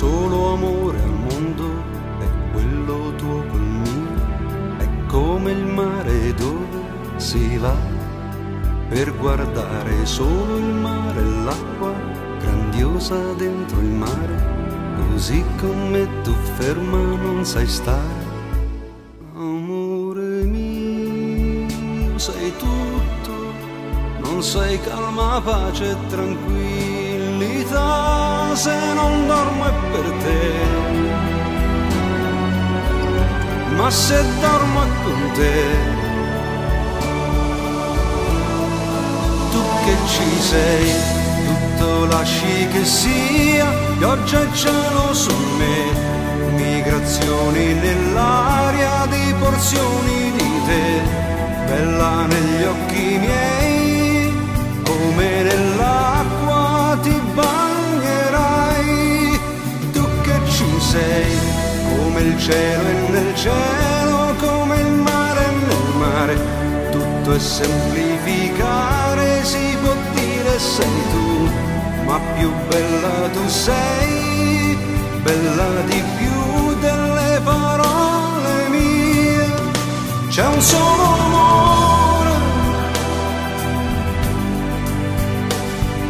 solo amore al mondo è quello tuo col mio, è come il mare dove si va per guardare solo il mare e l'acqua grandiosa dentro il mare, così come tu ferma non sai stare. Amore mio, sei tutto, non sei calma, pace e tranquillità, se non dormo è per te, ma se dormo è con te. Tu che ci sei, tutto lasci che sia, pioggia e cielo su me, migrazioni nell'aria di porzioni di te, bella negli occhi miei, come nell'acqua ti bagnerai. Tu che ci sei, come il cielo e nel cielo, come il mare e nel mare, tutto è semplificare, si può dire sei tu, ma più bella tu sei, bella di più delle parole mie. C'è un solo amore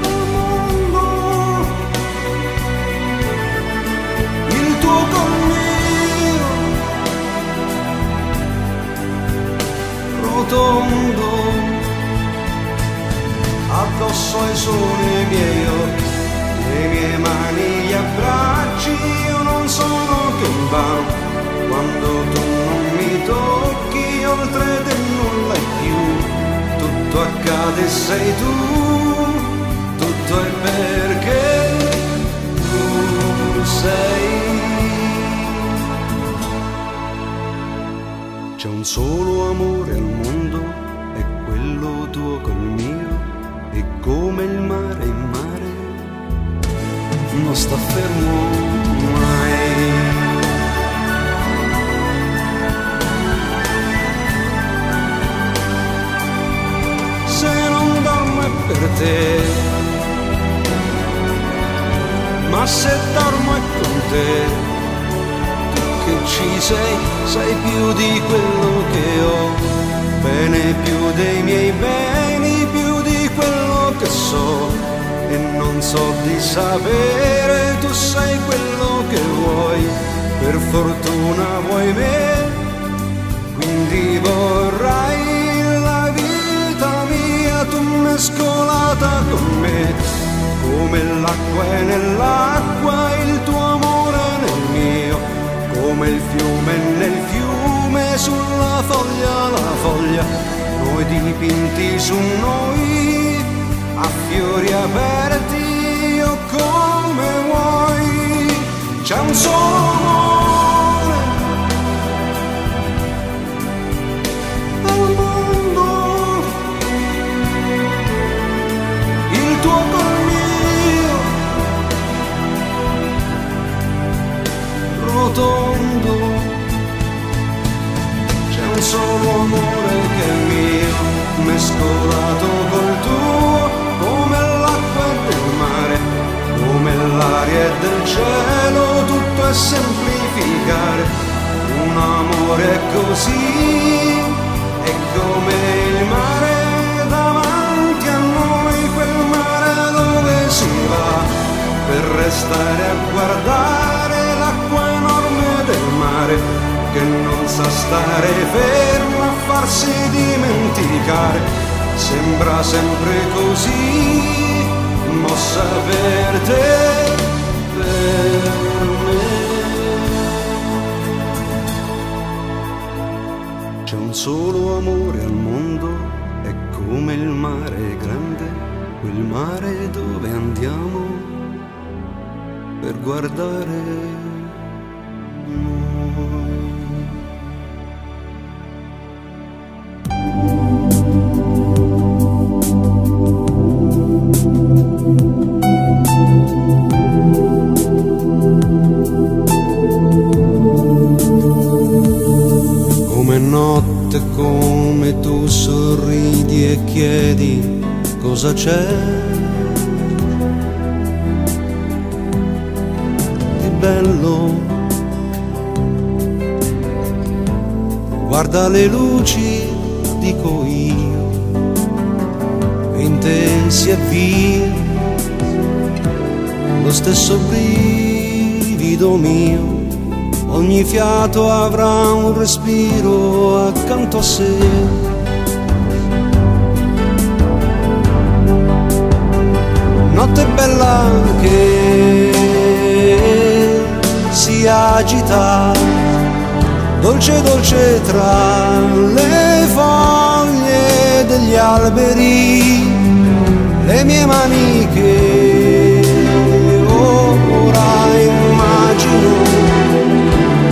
al mondo, il tuo col mio, rotondo, addosso ai soli miei occhi, le mie mani, gli abbracci, io non sono che un vano, quando tu non mi tocchi, oltre te nulla è più, tutto accade sei tu, tutto è perché tu sei. C'è un solo amore al mondo, è quello tuo col mio, e come il mare in mare non sta fermo mai. Se non dormo è per te, ma se dormo è con te. Tu che ci sei, sai più di quello che ho, bene più dei miei beni, più di quello che so e non so di sapere. Tu sai quello che vuoi, per fortuna vuoi me, quindi vorrai la vita mia, tu mescolata con me, come l'acqua è nell'acqua, il tuo amore nel mio, come il fiume nel fiume, sulla foglia la foglia, noi dipinti su noi, a fiori aperti o come vuoi. C'è un solo amore al mondo, il tuo col mio, rotondo. C'è un solo amore che è mio, mescolato col tuo, come l'acqua del mare, come l'aria del cielo, tutto è semplificare. Un amore è così, è come il mare davanti a noi, quel mare dove si va per restare a guardare l'acqua enorme del mare, che non sa stare fermo a farsi dimenticare, sembra sempre così, mossa per te, per me. C'è un solo amore al mondo, è come il mare grande, quel mare dove andiamo per guardare noi. Come notte, come tu sorridi e chiedi cosa c'è, bello, guarda le luci, dico io, e in te si avvia lo stesso brivido mio. Ogni fiato avrà un respiro accanto a sé. Notte bella che si agita, dolce dolce tra le foglie degli alberi, le mie mani che ora immagino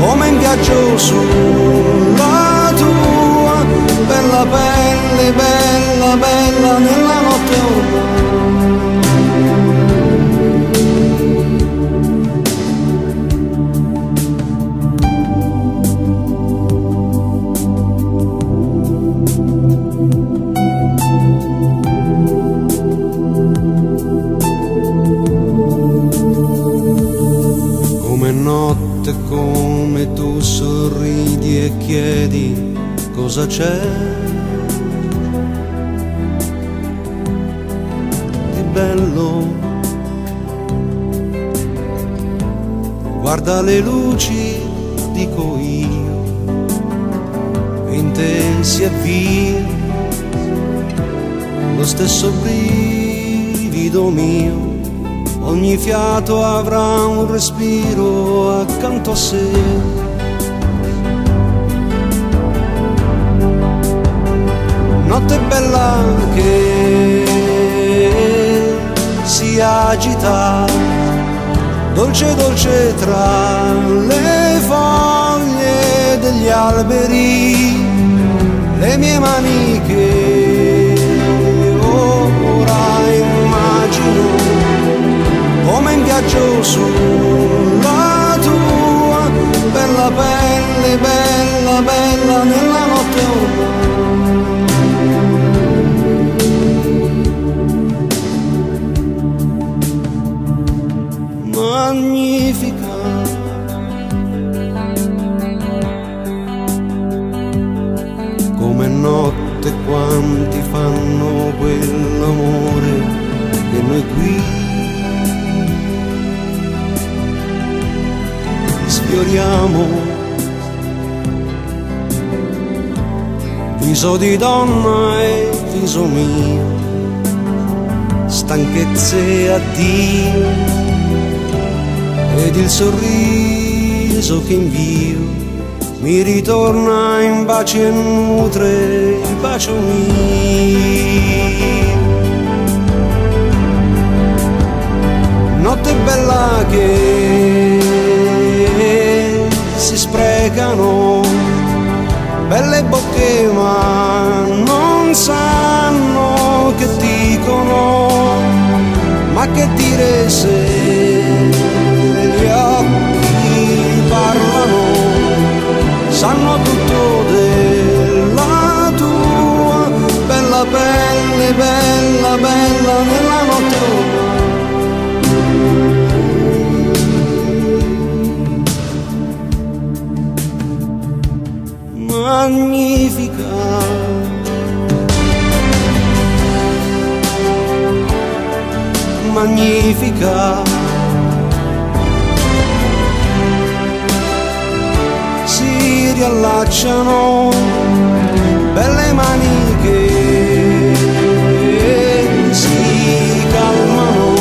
come in viaggio sulla tua bella pelle, bella, bella nella notte ormai. Come notte, come tu sorridi e chiedi cosa c'è di bello. Guarda le luci, dico io, e in te si avvia lo stesso brivido mio. Ogni fiato avrà un respiro accanto a sé. Notte bella che si agita, dolce dolce tra le foglie degli alberi, le mie mani che ora immagino come in viaggio sulla tua bella pelle, bella, bella nella notte ormai. Magnifica, come notte quanti fanno quell'amore che noi qui sfioriamo. Viso di donna e viso mio, stanchezze e addio, ed il sorriso che invio mi ritorna in baci e nutre il bacio mio. Notte bella che si sprecano, belle bocche ma non sanno che dicono, ma che dire se gli occhi parlano, sanno tutto della tua bella pelle, bella, bella nella notte ormai. Magnifica, magnifica, si riallacciano belle mani che si calmano,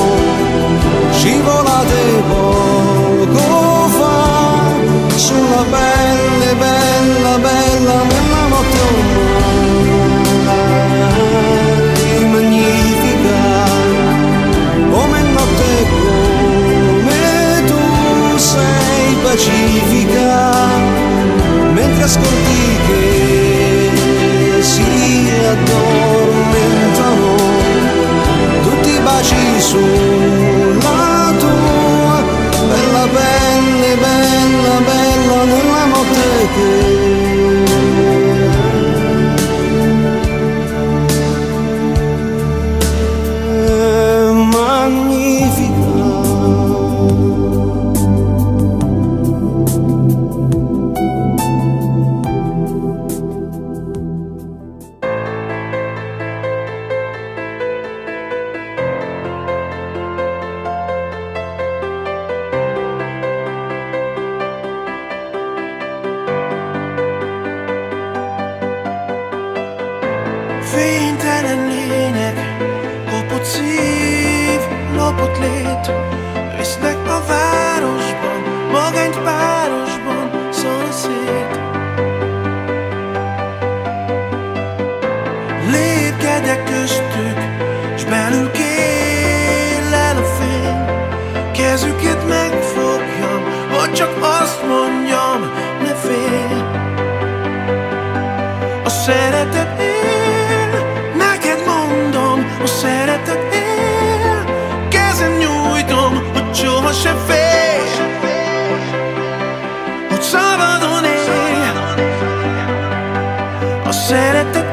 scivolate poco fa sulla pelle, bella, bella nella notte ormai. Magnifica, come notte, come tu sei pacifica, mentre ascolti che si addormentano tutti i baci sulla tua bella pelle, bella, bella nella Fénytelen lények, kopott szív, lopott lét, visznek a városban, magányt párosban szól szét. Lépkedek köztük, s belül kélel a fény. Kezüket megfogjam, hogy csak azt mondjam, ne félj. A szeretet él, neked mondom, a szeretet él. Kezem nyújtom, hogy sohasem félj, hogy szabadon élj. A szeretet